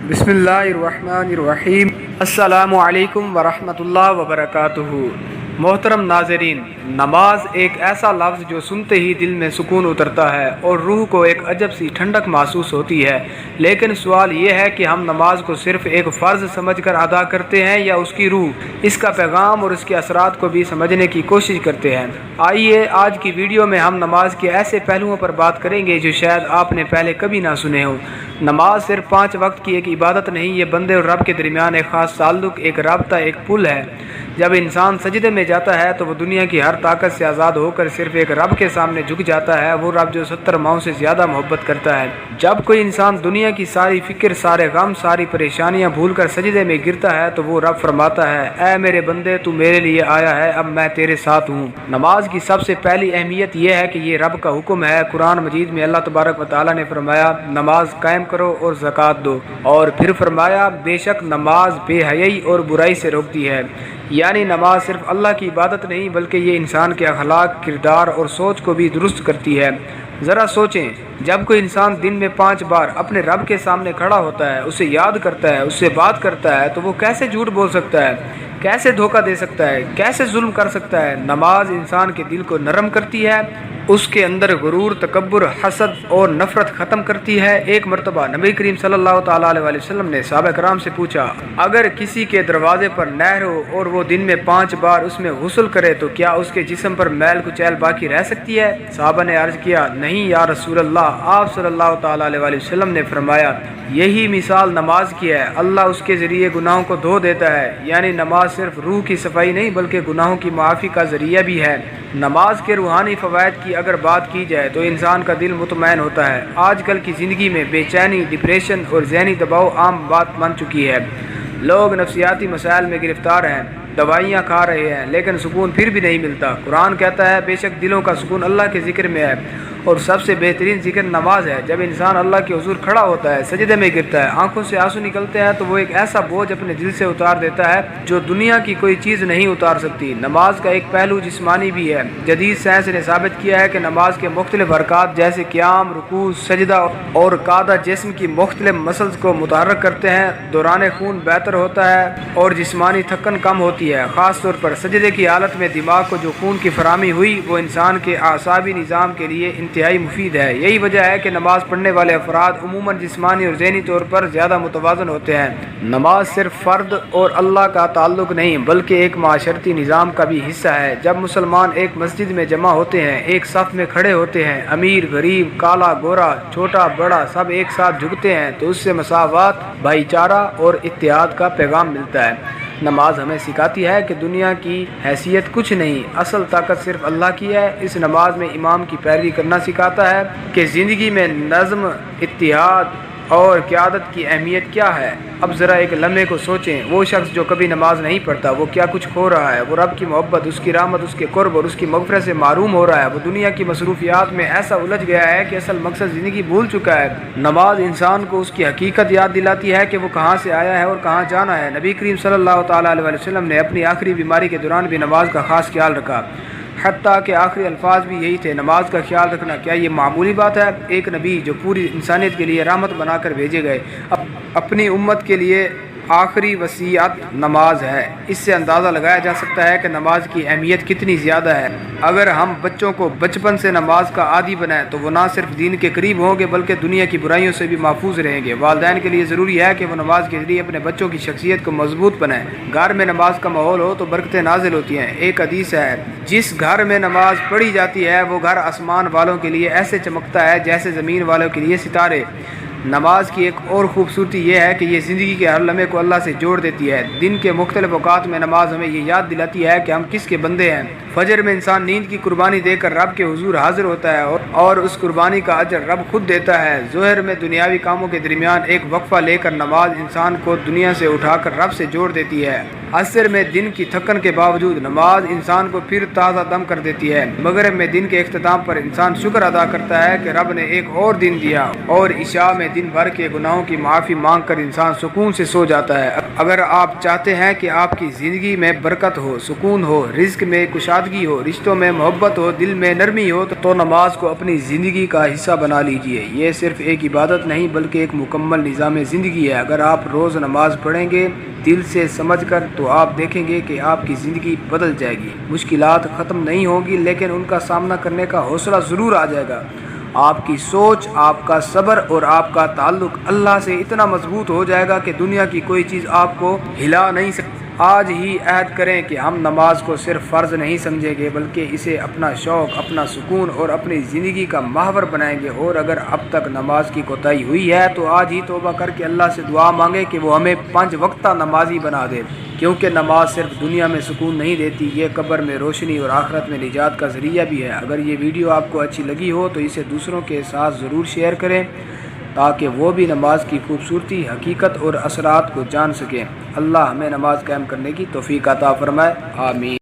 بسم اللہ الرحمن الرحیم۔ السلام علیکم ورحمۃ اللہ وبرکاتہ۔ محترم ناظرین، نماز ایک ایسا لفظ جو سنتے ہی دل میں سکون اترتا ہے اور روح کو ایک عجب سی ٹھنڈک محسوس ہوتی ہے، لیکن سوال یہ ہے کہ ہم نماز کو صرف ایک فرض سمجھ کر ادا کرتے ہیں یا اس کی روح، اس کا پیغام اور اس کے اثرات کو بھی سمجھنے کی کوشش کرتے ہیں۔ آئیے آج کی ویڈیو میں ہم نماز کے ایسے پہلوؤں پر بات کریں گے جو شاید آپ نے پہلے کبھی نہ سنے ہوں۔ نماز صرف 5 وقت کی ایک عبادت نہیں، یہ بندے اور رب کے درمیان ایک خاص تعلق، ایک رابطہ، ایک پل ہے۔ جب انسان سجدے میں جاتا ہے تو وہ دنیا کی ہر طاقت سے آزاد ہو کر صرف ایک رب کے سامنے جھک جاتا ہے، وہ رب جو 70 ماؤں سے زیادہ محبت کرتا ہے۔ جب کوئی انسان دنیا کی ساری فکر، سارے غم، ساری پریشانیاں بھول کر سجدے میں گرتا ہے تو وہ رب فرماتا ہے، اے میرے بندے، تو میرے لیے آیا ہے، اب میں تیرے ساتھ ہوں۔ نماز کی سب سے پہلی اہمیت یہ ہے کہ یہ رب کا حکم ہے۔ قرآن مجید میں اللہ تبارک و تعالیٰ نے فرمایا، نماز قائم کرو اور زکوٰۃ دو، اور پھر فرمایا، بے شک نماز بے حیائی اور برائی سے روکتی ہے۔ یعنی نماز صرف اللہ کی عبادت نہیں بلکہ یہ انسان کے اخلاق، کردار اور سوچ کو بھی درست کرتی ہے۔ ذرا سوچیں، جب کوئی انسان دن میں 5 بار اپنے رب کے سامنے کھڑا ہوتا ہے، اسے یاد کرتا ہے، اس سے بات کرتا ہے، تو وہ کیسے جھوٹ بول سکتا ہے، کیسے دھوکہ دے سکتا ہے، کیسے ظلم کر سکتا ہے؟ نماز انسان کے دل کو نرم کرتی ہے، اس کے اندر غرور، تکبر، حسد اور نفرت ختم کرتی ہے۔ ایک مرتبہ نبی کریم صلی اللہ تعالیٰ علیہ وسلم نے صحابہ کرام سے پوچھا، اگر کسی کے دروازے پر نہر ہو اور وہ دن میں 5 بار اس میں غسل کرے تو کیا اس کے جسم پر میل کچیل باقی رہ سکتی ہے؟ صحابہ نے عرض کیا، نہیں یا رسول اللہ۔ آپ صلی اللہ تعالیٰ علیہ وسلم نے فرمایا، یہی مثال نماز کی ہے، اللہ اس کے ذریعے گناہوں کو دھو دیتا ہے۔ یعنی نماز صرف روح کی صفائی نہیں بلکہ گناہوں کی معافی کا ذریعہ بھی ہے۔ نماز کے روحانی فوائد کی اگر بات کی جائے تو انسان کا دل مطمئن ہوتا ہے۔ آج کل کی زندگی میں بے چینی، ڈپریشن اور ذہنی دباؤ عام بات بن چکی ہے۔ لوگ نفسیاتی مسائل میں گرفتار ہیں، دوائیاں کھا رہے ہیں، لیکن سکون پھر بھی نہیں ملتا۔ قرآن کہتا ہے، بے شک دلوں کا سکون اللہ کے ذکر میں ہے، اور سب سے بہترین ذکر نماز ہے۔ جب انسان اللہ کے حضور کھڑا ہوتا ہے، سجدے میں گرتا ہے، آنکھوں سے آنسو نکلتے ہیں، تو وہ ایک ایسا بوجھ اپنے دل سے اتار دیتا ہے جو دنیا کی کوئی چیز نہیں اتار سکتی۔ نماز کا ایک پہلو جسمانی بھی ہے۔ جدید سائنس نے ثابت کیا ہے کہ نماز کے مختلف حرکات جیسے قیام، رکوع، سجدہ اور قعدہ جسم کی مختلف مسلز کو متحرک کرتے ہیں، دوران خون بہتر ہوتا ہے اور جسمانی تھکن کم ہوتی ہے۔ خاص طور پر سجدے کی حالت میں دماغ کو جو خون کی فراہمی ہوئی وہ انسان کے اعصابی نظام کے لیے انتہائی مفید ہے۔ یہی وجہ ہے کہ نماز پڑھنے والے افراد عموماً جسمانی اور ذہنی طور پر زیادہ متوازن ہوتے ہیں۔ نماز صرف فرد اور اللہ کا تعلق نہیں بلکہ ایک معاشرتی نظام کا بھی حصہ ہے۔ جب مسلمان ایک مسجد میں جمع ہوتے ہیں، ایک صف میں کھڑے ہوتے ہیں، امیر، غریب، کالا، گورا، چھوٹا، بڑا، سب ایک ساتھ جھکتے ہیں، تو اس سے مساوات، بھائی چارہ اور اتحاد کا پیغام ملتا ہے۔ نماز ہمیں سکھاتی ہے کہ دنیا کی حیثیت کچھ نہیں، اصل طاقت صرف اللہ کی ہے۔ اس نماز میں امام کی پیروی کرنا سکھاتا ہے کہ زندگی میں نظم، اتحاد اور قیادت کی اہمیت کیا ہے۔ اب ذرا ایک لمحے کو سوچیں، وہ شخص جو کبھی نماز نہیں پڑھتا وہ کیا کچھ کھو رہا ہے۔ وہ رب کی محبت، اس کی رحمت، اس کے قرب اور اس کی مغفرت سے محروم ہو رہا ہے۔ وہ دنیا کی مصروفیات میں ایسا الجھ گیا ہے کہ اصل مقصد زندگی بھول چکا ہے۔ نماز انسان کو اس کی حقیقت یاد دلاتی ہے کہ وہ کہاں سے آیا ہے اور کہاں جانا ہے۔ نبی کریم صلی اللہ تعالیٰ علیہ وسلم نے اپنی آخری بیماری کے دوران بھی نماز کا خاص خیال رکھا، حتیٰ کہ آخری الفاظ بھی یہی تھے، نماز کا خیال رکھنا کیا یہ معمولی بات ہے؟ ایک نبی جو پوری انسانیت کے لیے رحمت بنا کر بھیجے گئے، اپنی امت کے لیے آخری وصیت نماز ہے۔ اس سے اندازہ لگایا جا سکتا ہے کہ نماز کی اہمیت کتنی زیادہ ہے۔ اگر ہم بچوں کو بچپن سے نماز کا عادی بنائیں تو وہ نہ صرف دین کے قریب ہوں گے بلکہ دنیا کی برائیوں سے بھی محفوظ رہیں گے۔ والدین کے لیے ضروری ہے کہ وہ نماز کے ذریعے اپنے بچوں کی شخصیت کو مضبوط بنائیں۔ گھر میں نماز کا ماحول ہو تو برکتیں نازل ہوتی ہیں۔ ایک حدیث ہے، جس گھر میں نماز پڑھی جاتی ہے وہ گھر آسمان والوں کے لیے ایسے چمکتا ہے جیسے زمین والوں کے لیے ستارے۔ نماز کی ایک اور خوبصورتی یہ ہے کہ یہ زندگی کے ہر لمحے کو اللہ سے جوڑ دیتی ہے۔ دن کے مختلف اوقات میں نماز ہمیں یہ یاد دلاتی ہے کہ ہم کس کے بندے ہیں۔ فجر میں انسان نیند کی قربانی دے کر رب کے حضور حاضر ہوتا ہے اور اس قربانی کا اجر رب خود دیتا ہے۔ ظہر میں دنیاوی کاموں کے درمیان ایک وقفہ لے کر نماز انسان کو دنیا سے اٹھا کر رب سے جوڑ دیتی ہے۔ عصر میں دن کی تھکن کے باوجود نماز انسان کو پھر تازہ دم کر دیتی ہے۔ مغرب میں دن کے اختتام پر انسان شکر ادا کرتا ہے کہ رب نے ایک اور دن دیا، اور عشاء میں دن بھر کے گناہوں کی معافی مانگ کر انسان سکون سے سو جاتا ہے۔ اگر آپ چاہتے ہیں کہ آپ کی زندگی میں برکت ہو، سکون ہو، رزق میں کشادگی ہو، رشتوں میں محبت ہو، دل میں نرمی ہو تو نماز کو اپنی زندگی کا حصہ بنا لیجئے۔ یہ صرف ایک عبادت نہیں بلکہ ایک مکمل نظام زندگی ہے۔ اگر آپ روز نماز پڑھیں گے دل سے سمجھ کر تو آپ دیکھیں گے کہ آپ کی زندگی بدل جائے گی۔ مشکلات ختم نہیں ہوگی لیکن ان کا سامنا کرنے کا حوصلہ ضرور آ جائے گا۔ آپ کی سوچ، آپ کا صبر اور آپ کا تعلق اللہ سے اتنا مضبوط ہو جائے گا کہ دنیا کی کوئی چیز آپ کو ہلا نہیں سکتی۔ آج ہی عہد کریں کہ ہم نماز کو صرف فرض نہیں سمجھیں گے بلکہ اسے اپنا شوق، اپنا سکون اور اپنی زندگی کا محور بنائیں گے۔ اور اگر اب تک نماز کی کوتاہی ہوئی ہے تو آج ہی توبہ کر کے اللہ سے دعا مانگے کہ وہ ہمیں 5 وقتہ نمازی بنا دے، کیونکہ نماز صرف دنیا میں سکون نہیں دیتی، یہ قبر میں روشنی اور آخرت میں نجات کا ذریعہ بھی ہے۔ اگر یہ ویڈیو آپ کو اچھی لگی ہو تو اسے دوسروں کے ساتھ ضرور شیئر کریں تاکہ وہ بھی نماز کی خوبصورتی، حقیقت اور اثرات کو جان سکیں۔ اللہ ہمیں نماز قائم کرنے کی توفیق عطا فرمائے، آمین۔